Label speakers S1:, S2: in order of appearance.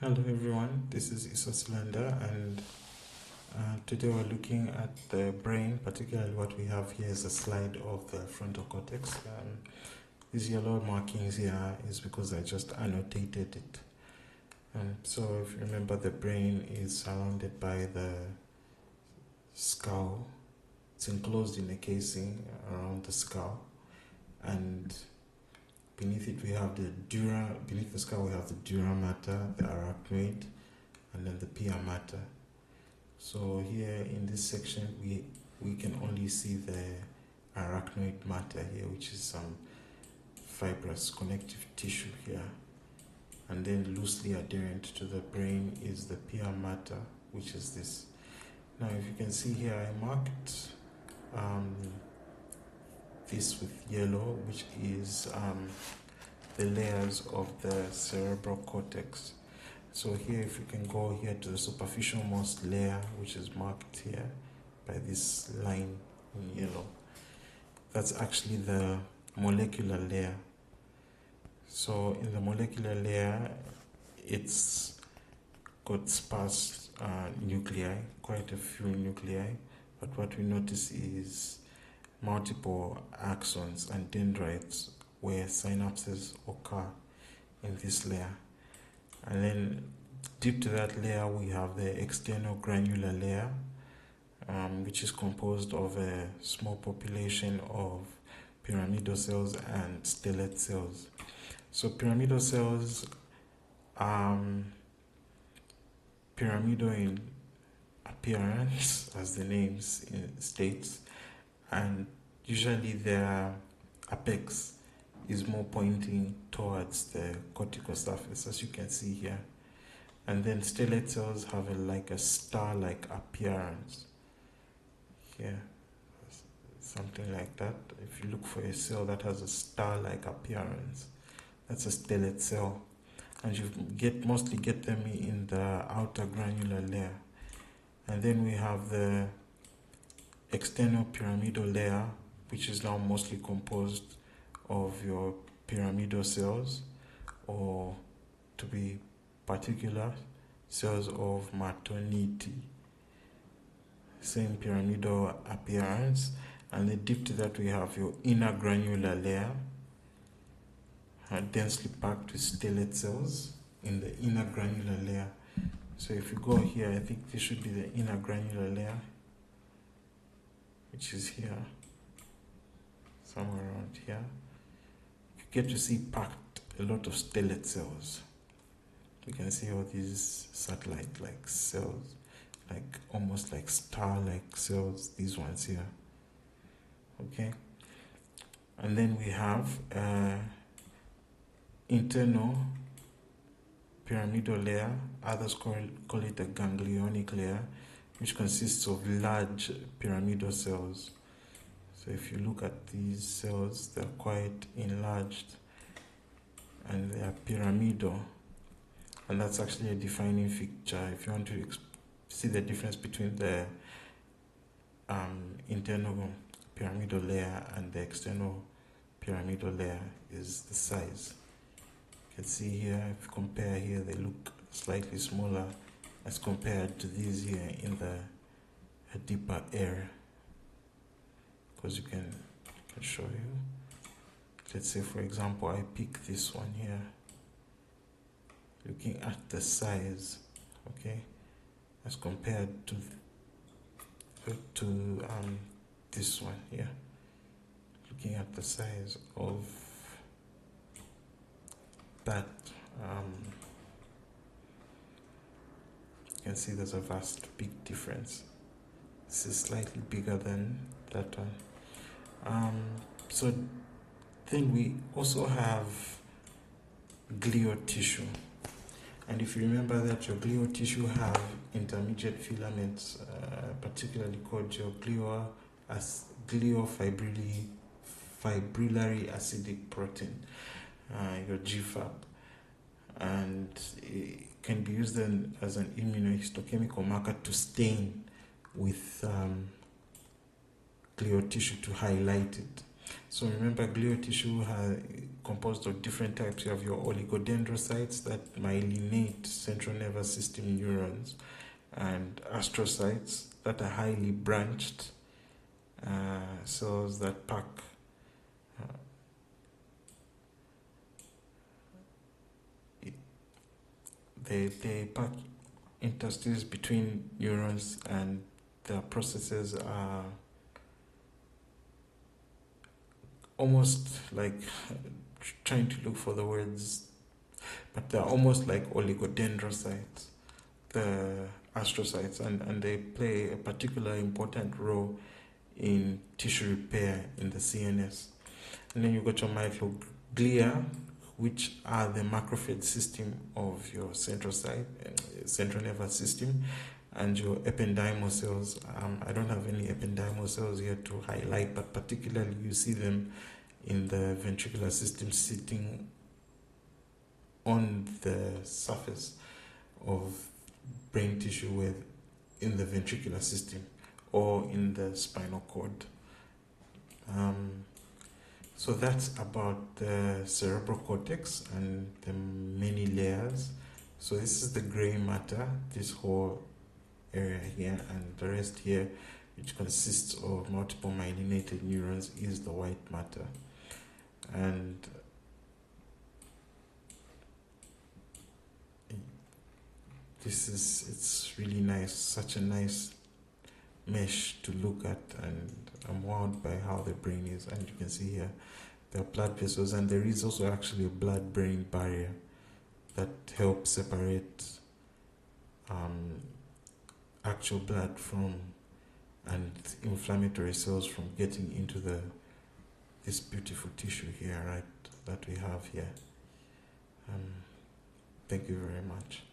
S1: Hello everyone, this is Isoslander, and today we're looking at the brain. Particularly what we have here is a slide of the frontal cortex. These yellow markings here is because I just annotated it. So if you remember, the brain is surrounded by the skull. It's enclosed in a casing around the skull, and beneath it we have beneath the skull we have the dura mater, the arachnoid, and then the pia mater. So here in this section we can only see the arachnoid mater here, which is some fibrous connective tissue here. And then loosely adherent to the brain is the pia mater, which is this. Now if you can see here, I marked this with yellow, which is the layers of the cerebral cortex. So here, if you can go here to the superficial most layer, which is marked here by this line in yellow, that's actually the molecular layer. So in the molecular layer, it's got sparse nuclei, quite a few nuclei, but what we notice is multiple axons and dendrites where synapses occur in this layer. And then deep to that layer we have the external granular layer, which is composed of a small population of pyramidal cells and stellate cells. So pyramidal cells are pyramidal in appearance, as the name states, and usually their apex is more pointing towards the cortical surface, as you can see here. And then stellate cells have like a star-like appearance here, something like that. If you look for a cell that has a star-like appearance, that's a stellate cell, and you mostly get them in the outer granular layer. And then we have the external pyramidal layer, which is now mostly composed of your pyramidal cells, or to be particular, cells of Martoniti. Same pyramidal appearance. And then deep to that we have your inner granular layer, densely packed with stellate cells in the inner granular layer. So if you go here, I think this should be the inner granular layer, which is here, somewhere around here. You get to see packed a lot of stellate cells. You can see all these satellite-like cells, like almost like star-like cells, these ones here. Okay, and then we have internal pyramidal layer, others call it a ganglionic layer, which consists of large pyramidal cells. So if you look at these cells, they're quite enlarged and they are pyramidal, and that's actually a defining feature. If you want to see the difference between the internal pyramidal layer and the external pyramidal layer, is the size. You can see here, if you compare here, they look slightly smaller as compared to these here in a deeper area. Because you can show you. Let's say, for example, I pick this one here, looking at the size, okay, as compared to this one here, looking at the size of that, you can see there's a vast big difference. This is slightly bigger than that one. So then we also have glial tissue, and if you remember that your glial tissue have intermediate filaments, particularly called your fibrillary acidic protein, your GFAP, and it can be used then as an immunohistochemical marker to stain with glial tissue to highlight it. So remember, glial tissue composed of different types. You have your oligodendrocytes that myelinate central nervous system neurons, and astrocytes that are highly branched cells that pack they pack interstices between neurons, and the processes are almost like trying to look for the words, but they're almost like oligodendrocytes, the astrocytes, and they play a particular important role in tissue repair in the CNS. And then you got your microglia, which are the macrophage system of your central nervous system, and your ependymal cells. I don't have any ependymal cells here to highlight, but particularly you see them in the ventricular system, sitting on the surface of brain tissue in the ventricular system or in the spinal cord. So that's about the cerebral cortex and the many layers. So this is the gray matter, this whole area here, and the rest here, which consists of multiple myelinated neurons, is the white matter. And it's really nice, such a nice mesh to look at, and I'm wowed by how the brain is. And you can see here there are blood vessels, and there is also actually a blood-brain barrier that helps separate actual blood from and inflammatory cells from getting into this beautiful tissue here, right, that we have here. Thank you very much.